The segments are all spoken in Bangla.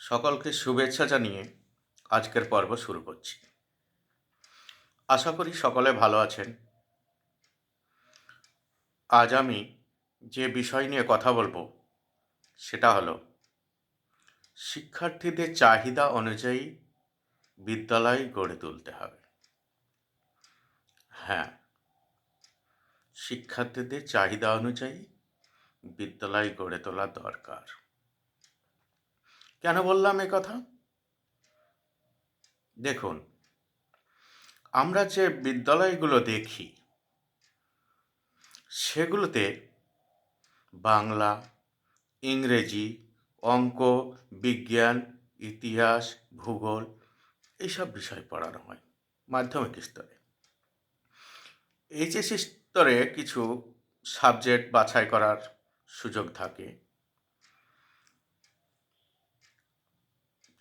সকলকে শুভেচ্ছা জানিয়ে আজকের পর্ব শুরু করছি। আশা করি সকলে ভালো আছেন। আজ আমি যে বিষয় নিয়ে কথা বলবো সেটা হলো শিক্ষার্থীদের চাহিদা অনুযায়ী বিদ্যালয় গড়ে তুলতে হবে। হ্যাঁ, শিক্ষার্থীদের চাহিদা অনুযায়ী বিদ্যালয় গড়ে তোলা দরকার। কেন বললাম এ কথা? দেখুন, আমরা যে বিদ্যালয়গুলো দেখি সেগুলোতে বাংলা, ইংরেজি, অঙ্ক, বিজ্ঞান, ইতিহাস, ভূগোল এইসব বিষয় পড়ানো হয় মাধ্যমিক স্তরে। এইচএস স্তরে কিছু সাবজেক্ট বাছাই করার সুযোগ থাকে,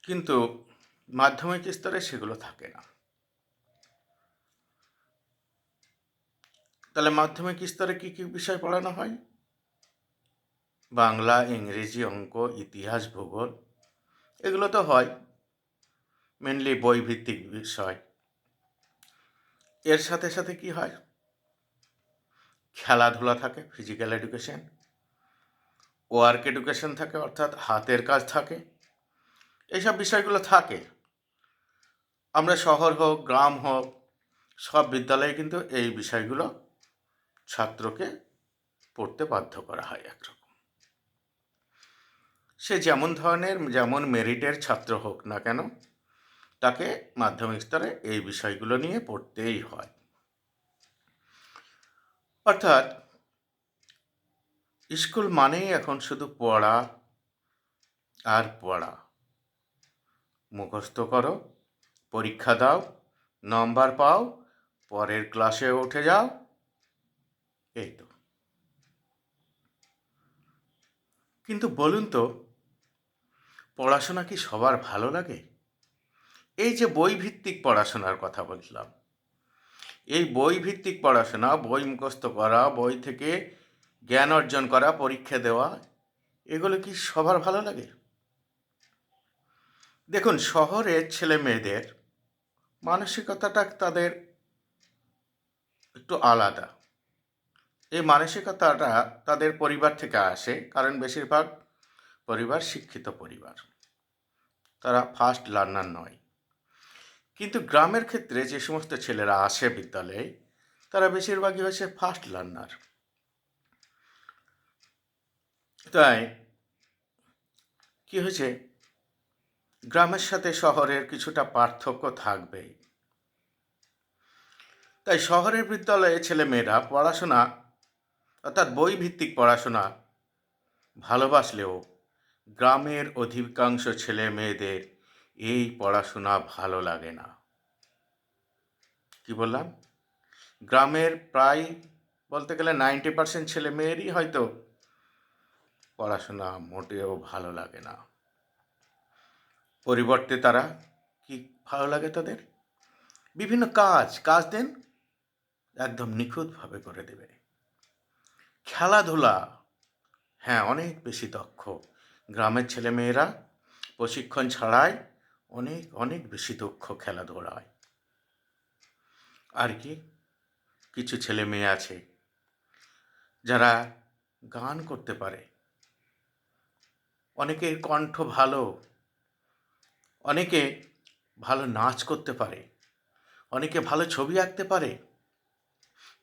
কিন্তু মাধ্যমিক স্তরে সেগুলো থাকে না। তাহলে মাধ্যমিক স্তরে কী কী বিষয় পড়ানো হয়? বাংলা, ইংরেজি, অঙ্ক, ইতিহাস, ভূগোল এগুলো তো হয়, মেনলি বইভিত্তিক বিষয়। এর সাথে সাথে কি হয়? খেলাধুলা থাকে, ফিজিক্যাল এডুকেশন, ওয়ার্ক এডুকেশন থাকে, অর্থাৎ হাতের কাজ থাকে, এইসব বিষয়গুলো থাকে। আমরা শহর হোক, গ্রাম হোক, সব বিদ্যালয়ে কিন্তু এই বিষয়গুলো ছাত্রকে পড়তে বাধ্য করা হয় একরকম। সে যেমন ধরনের, যেমন মেরিটের ছাত্র হোক না কেন, তাকে মাধ্যমিক স্তরে এই বিষয়গুলো নিয়ে পড়তেই হয়। অর্থাৎ স্কুল মানেই এখন শুধু পড়া আর পড়া। মুখস্থ করো, পরীক্ষা দাও, নম্বর পাও, পরের ক্লাসে উঠে যাও, এই তো। কিন্তু বলুন তো, পড়াশোনা কি সবার ভালো লাগে? এই যে বইভিত্তিক পড়াশোনার কথা বললাম, এই বইভিত্তিক পড়াশোনা, বই মুখস্থ করা, বই থেকে জ্ঞান অর্জন করা, পরীক্ষা দেওয়া, এগুলো কি সবার ভালো লাগে? দেখুন, শহরের ছেলে মেয়েদের মানসিকতাটা তাদের একটু আলাদা। এই মানসিকতাটা তাদের পরিবার থেকে আসে, কারণ বেশিরভাগ পরিবার শিক্ষিত পরিবার, তারা ফার্স্ট লার্নার নয়। কিন্তু গ্রামের ক্ষেত্রে যে সমস্ত ছেলেরা আসে বিদ্যালয়ে, তারা বেশিরভাগই হচ্ছে ফার্স্ট লার্নার। তাই কি হয়েছে, গ্রামের সাথে শহরের কিছুটা পার্থক্য থাকবেই। তাই শহরের বিদ্যালয়ে ছেলেমেয়েরা পড়াশোনা, অর্থাৎ বইভিত্তিক পড়াশোনা ভালোবাসলেও গ্রামের অধিকাংশ ছেলে মেয়েদের এই পড়াশোনা ভালো লাগে না। কি বললাম? গ্রামের প্রায় বলতে গেলে 90% ছেলে মেয়েরই হয়তো পড়াশোনা মোটেও ভালো লাগে না। পরিবর্তে তারা কি ভালো লাগে তাদের? বিভিন্ন কাজ দেন, একদম নিখুঁতভাবে করে দেবে। খেলাধুলা, হ্যাঁ, অনেক বেশি দক্ষ গ্রামের ছেলেমেয়েরা, প্রশিক্ষণ ছাড়াই অনেক অনেক বেশি দক্ষ খেলাধুলায়। আর কি, কিছু ছেলে মেয়ে আছে যারা গান করতে পারে, অনেকের কণ্ঠ ভালো, অনেকে ভালো নাচ করতে পারে, অনেকে ভালো ছবি আঁকতে পারে।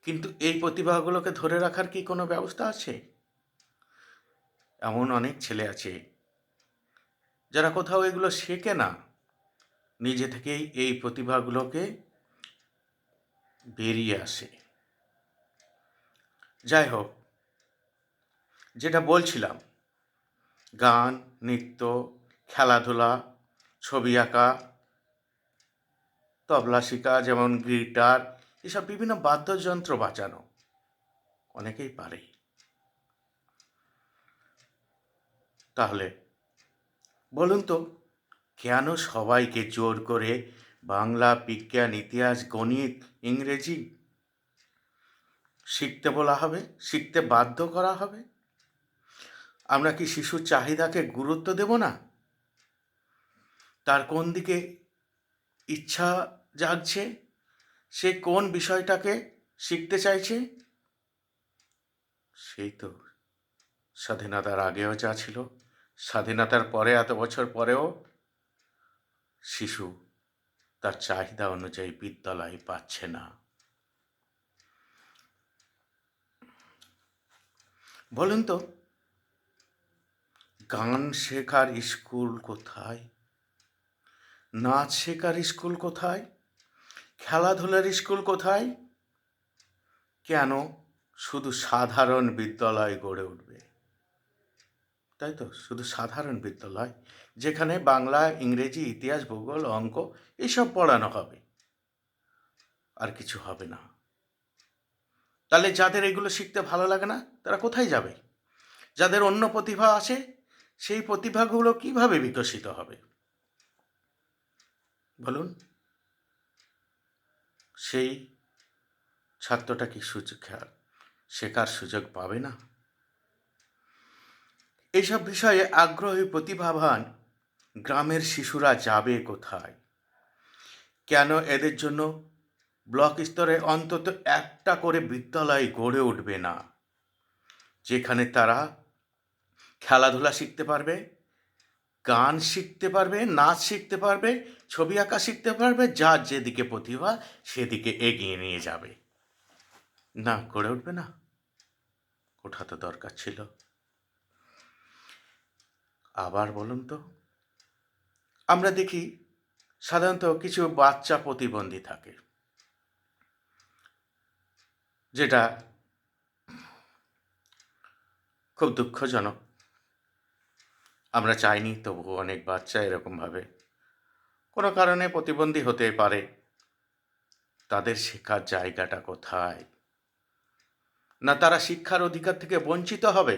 কিন্তু এই প্রতিভাগুলোকে ধরে রাখার কি কোনো ব্যবস্থা আছে? এমন অনেক ছেলে আছে যারা কোথাও এগুলো শেখে না, নিজে থেকেই এই প্রতিভাগুলোকে বেরিয়ে আসে। যাই হোক, যেটা বলছিলাম, গান, নৃত্য, খেলাধুলা, ছবি আঁকা, তবলা শেখা, যেমন গিটার, এসব বিভিন্ন বাদ্যযন্ত্র বাজানো অনেকেই পারে। তাহলে বলুন তো, কেন সবাইকে জোর করে বাংলা, বিজ্ঞান, ইতিহাস, গণিত, ইংরেজি শিখতে বলা হবে, শিখতে বাধ্য করা হবে? আমরা কি শিশুর চাহিদাকে গুরুত্ব দেব না? তার কোন দিকে ইচ্ছা জাগছে, সে কোন বিষয়টাকে শিখতে চাইছে, সেই তো স্বাধীনতার আগেও যা ছিল, স্বাধীনতার পরে এত বছর পরেও শিশু তার চাহিদা অনুযায়ী বিদ্যালয় পাচ্ছে না। বলুন তো, গান শেখার স্কুল কোথায়, নাচ শেখার স্কুল কোথায়, খেলাধুলার স্কুল কোথায়? কেন শুধু সাধারণ বিদ্যালয় গড়ে উঠবে? তাই তো, শুধু সাধারণ বিদ্যালয়, যেখানে বাংলা, ইংরেজি, ইতিহাস, ভূগোল, অঙ্ক এইসব পড়ানো হবে, আর কিছু হবে না। তাহলে যাদের এগুলো শিখতে ভালো লাগে না, তারা কোথায় যাবে? যাদের অন্য প্রতিভা আছে, সেই প্রতিভাগুলো কিভাবে বিকশিত হবে বলুন? সেই ছাত্রটা কি শেখার সুযোগ পাবে না? এইসব বিষয়ে আগ্রহী প্রতিভাবান গ্রামের শিশুরা যাবে কোথায়? কেন এদের জন্য ব্লক স্তরে অন্তত একটা করে বিদ্যালয় গড়ে উঠবে না, যেখানে তারা খেলাধুলা শিখতে পারবে, গান শিখতে পারবে, নাচ শিখতে পারবে, ছবি আঁকা শিখতে পারবে, যার যেদিকে প্রতিভা সেদিকে এগিয়ে নিয়ে যাবে? না, গড়ে উঠবে না। ওঠা তো দরকার ছিল। আবার বলুন তো, আমরা দেখি সাধারণত কিছু বাচ্চা প্রতিবন্ধী থাকে, যেটা খুব দুঃখজনক। আমরা চাইনি, তবুও অনেক বাচ্চা এরকমভাবে কোনো কারণে প্রতিবন্ধী হতে পারে। তাদের শেখার জায়গাটা কোথায়? না তারা শিক্ষার অধিকার থেকে বঞ্চিত হবে?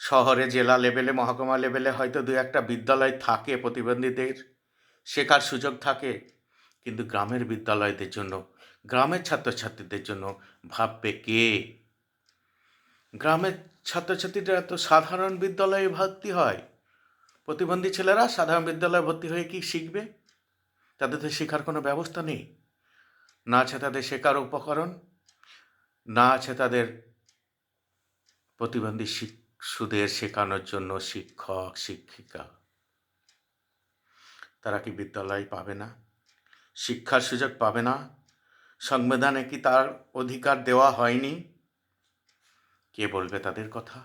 শহরে, জেলা লেভেলে, মহকুমা লেভেলে হয়তো দু একটা বিদ্যালয় থাকে, প্রতিবন্ধীদের শেখার সুযোগ থাকে, কিন্তু গ্রামের বিদ্যালয়দের জন্য, গ্রামের ছাত্রছাত্রীদের জন্য ভাববে কে? গ্রামের ছাত্রছাত্রীরা তো সাধারণ বিদ্যালয়ে ভর্তি হয়। প্রতিবন্ধী ছেলেরা সাধারণ বিদ্যালয়ে ভর্তি হয়ে কি শিখবে? তাদের তো শেখার কোনো ব্যবস্থা নেই। না আছে তাদের শেখার উপকরণ, না আছে তাদের প্রতিবন্ধী শিশুদের শেখানোর জন্য শিক্ষক শিক্ষিকা। তারা কি বিদ্যালয় পাবে না? শিক্ষার সুযোগ পাবে না? সংবিধানে কি তার অধিকার দেওয়া হয়নি? কে বলবে তাদের কথা?